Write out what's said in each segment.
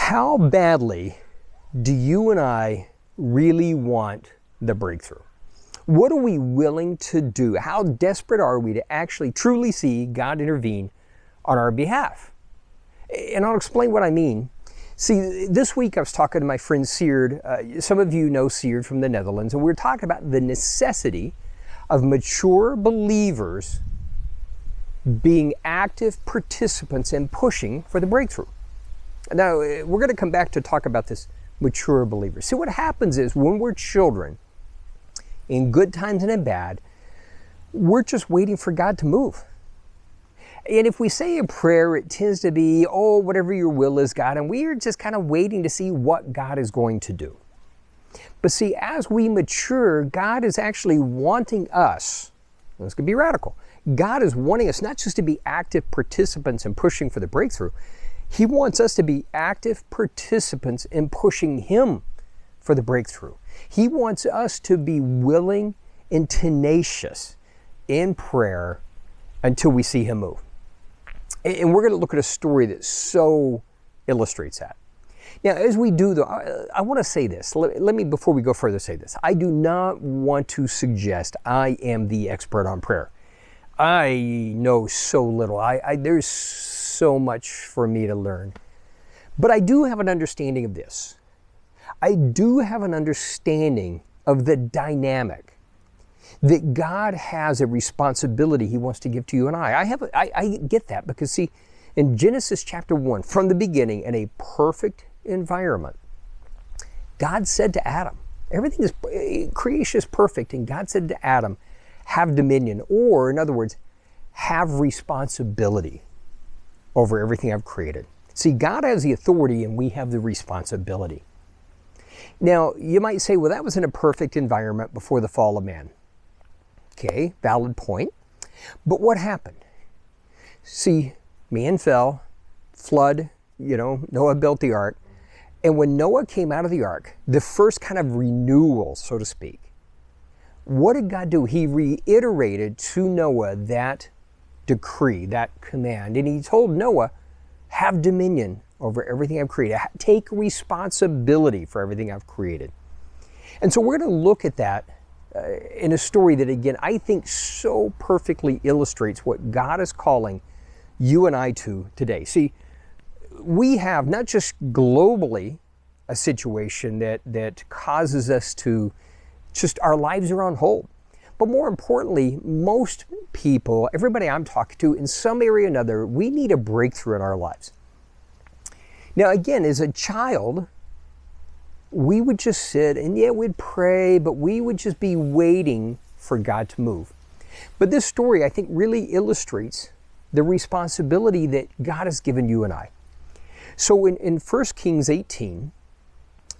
How badly do you and I really want the breakthrough? What are we willing to do? How desperate are we to actually truly see God intervene on our behalf? And I'll explain what I mean. See, this week I was talking to my friend Seerd. Some of you know Seerd from the Netherlands, and we were talking about the necessity of mature believers being active participants and pushing for the breakthrough. Now, we're going to come back to talk about this mature believers. See, what happens is when we're children, in good times and in bad, we're just waiting for God to move. And if we say a prayer, it tends to be, oh, whatever your will is, God, and we are just kind of waiting to see what God is going to do. But see, as we mature, God is actually wanting us, this could be radical, God is wanting us not just to be active participants in pushing for the breakthrough, He wants us to be active participants in pushing Him for the breakthrough. He wants us to be willing and tenacious in prayer until we see Him move. And we're going to look at a story that so illustrates that. Now, as we do, though, I want to say this. Let me, before we go further, say this. I do not want to suggest I am the expert on prayer. I know so little. There's so much for me to learn. But I do have an understanding of this. I do have an understanding of the dynamic that God has a responsibility He wants to give to you and I. I get that because, see, in Genesis chapter 1, from the beginning, in a perfect environment, God said to Adam, creation is perfect, and God said to Adam, have dominion, or in other words, have responsibility over everything I've created. See, God has the authority and we have the responsibility. Now, you might say, well, that was in a perfect environment before the fall of man. Okay, valid point. But what happened? See, man fell, flood, Noah built the ark. And when Noah came out of the ark, the first kind of renewal, so to speak, what did God do? He reiterated to Noah that decree, that command. And He told Noah, have dominion over everything I've created. Take responsibility for everything I've created. And so we're going to look at that in a story that, again, I think so perfectly illustrates what God is calling you and I to today. See, we have not just globally a situation that causes us to just, our lives are on hold. But more importantly, most people, everybody I'm talking to, in some area or another, we need a breakthrough in our lives. Now, again, as a child, we would just sit and we'd pray, but we would just be waiting for God to move. But this story, I think, really illustrates the responsibility that God has given you and I. So in 1 Kings 18,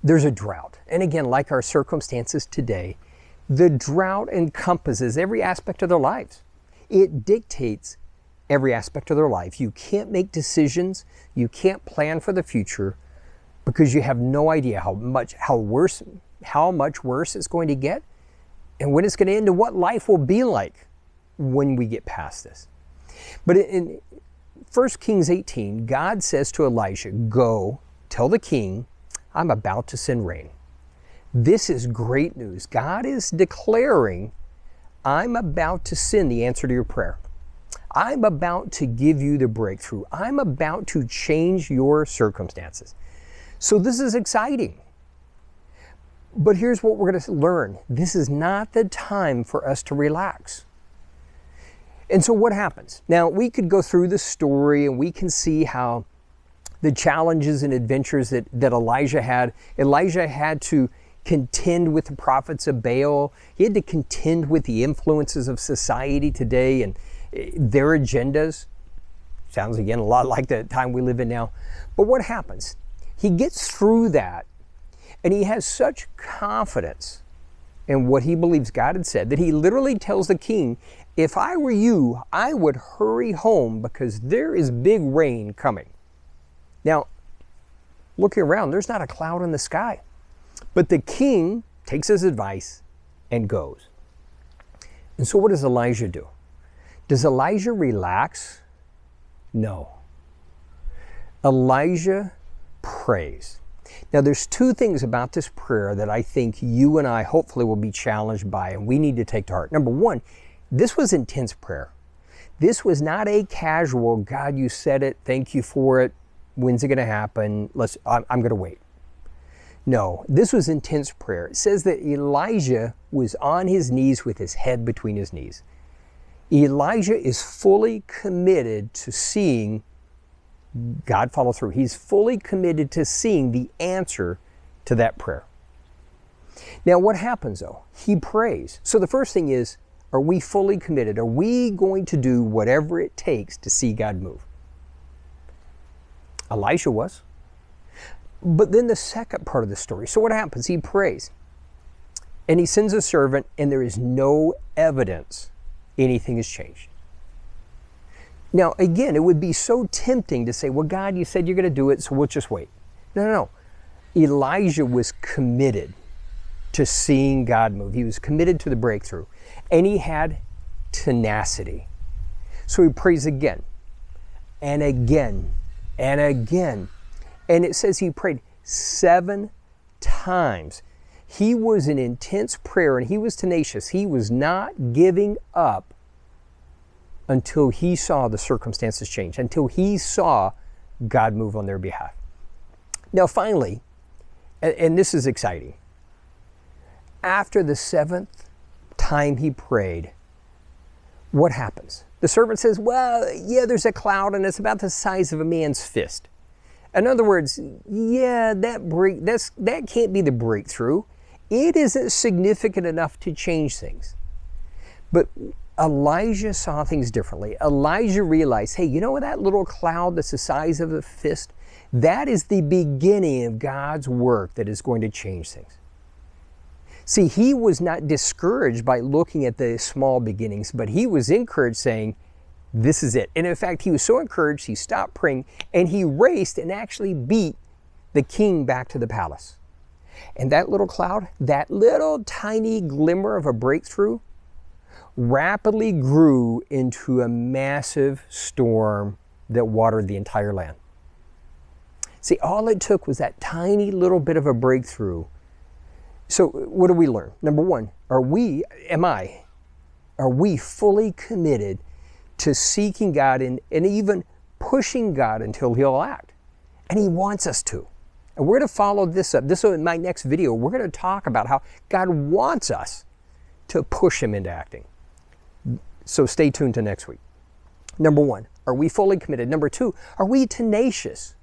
there's a drought. And again, like our circumstances today, the drought encompasses every aspect of their lives. It dictates every aspect of their life. You can't make decisions. You can't plan for the future because you have no idea how much worse it's going to get and when it's going to end and what life will be like when we get past this. But in 1 Kings 18, God says to Elijah, go, tell the king, I'm about to send rain. This is great news. God is declaring, I'm about to send the answer to your prayer. I'm about to give you the breakthrough. I'm about to change your circumstances. So this is exciting. But here's what we're going to learn. This is not the time for us to relax. And so what happens? Now, we could go through the story and we can see how the challenges and adventures that Elijah had. Elijah had to contend with the prophets of Baal. He had to contend with the influences of society today and their agendas. Sounds again a lot like the time we live in now. But what happens? He gets through that and he has such confidence in what he believes God had said that he literally tells the king, if I were you, I would hurry home because there is big rain coming. Now, looking around, there's not a cloud in the sky. But the king takes his advice and goes. And so what does Elijah do? Does Elijah relax? No. Elijah prays. Now, there's two things about this prayer that I think you and I hopefully will be challenged by, and we need to take to heart. Number one, this was intense prayer. This was not a casual, God, you said it, thank you for it, when's it going to happen, I'm going to wait. No, this was intense prayer. It says that Elijah was on his knees with his head between his knees. Elijah is fully committed to seeing God follow through. He's fully committed to seeing the answer to that prayer. Now, what happens though? He prays. So the first thing is, are we fully committed? Are we going to do whatever it takes to see God move? Elisha was. But then the second part of the story. So what happens? He prays. And he sends a servant, and there is no evidence anything has changed. Now, again, it would be so tempting to say, well, God, you said you're going to do it, so we'll just wait. No. Elijah was committed to seeing God move. He was committed to the breakthrough. And he had tenacity. So he prays again, and again, and again. And it says he prayed 7 times. He was in intense prayer, and he was tenacious. He was not giving up until he saw the circumstances change, until he saw God move on their behalf. Now finally, and this is exciting, after the 7th time he prayed, what happens? The servant says, well, yeah, there's a cloud and it's about the size of a man's fist. In other words, yeah, that can't be the breakthrough. It isn't significant enough to change things. But Elijah saw things differently. Elijah realized, hey, you know what, that little cloud that's the size of a fist, that is the beginning of God's work that is going to change things. See, he was not discouraged by looking at the small beginnings, but he was encouraged saying, this is it. And in fact, he was so encouraged, he stopped praying and he raced and actually beat the king back to the palace. And that little cloud, that little tiny glimmer of a breakthrough, rapidly grew into a massive storm that watered the entire land. See, all it took was that tiny little bit of a breakthrough. So what do we learn? Number one, are we fully committed to seeking God and even pushing God until He'll act? And He wants us to. And we're going to follow this up. This in my next video, we're going to talk about how God wants us to push Him into acting. So stay tuned to next week. Number one, are we fully committed? Number two, are we tenacious?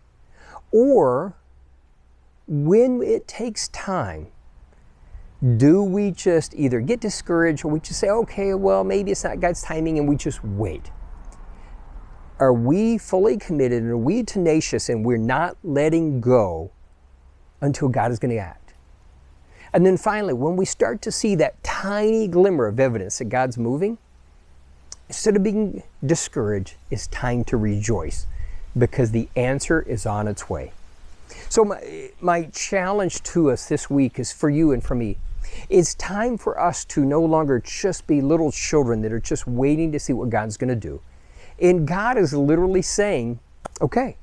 Or when it takes time, do we just either get discouraged or we just say, okay, well, maybe it's not God's timing, and we just wait? Are we fully committed and are we tenacious and we're not letting go until God is going to act? And then finally, when we start to see that tiny glimmer of evidence that God's moving, instead of being discouraged, it's time to rejoice because the answer is on its way. So my challenge to us this week is for you and for me. It's time for us to no longer just be little children that are just waiting to see what God's going to do. And God is literally saying, okay,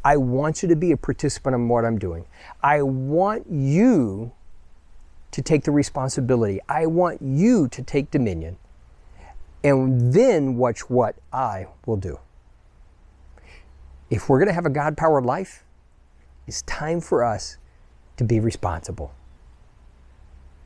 I want you to be a participant in what I'm doing. I want you to take the responsibility. I want you to take dominion. And then watch what I will do. If we're going to have a God-powered life, it's time for us to be responsible.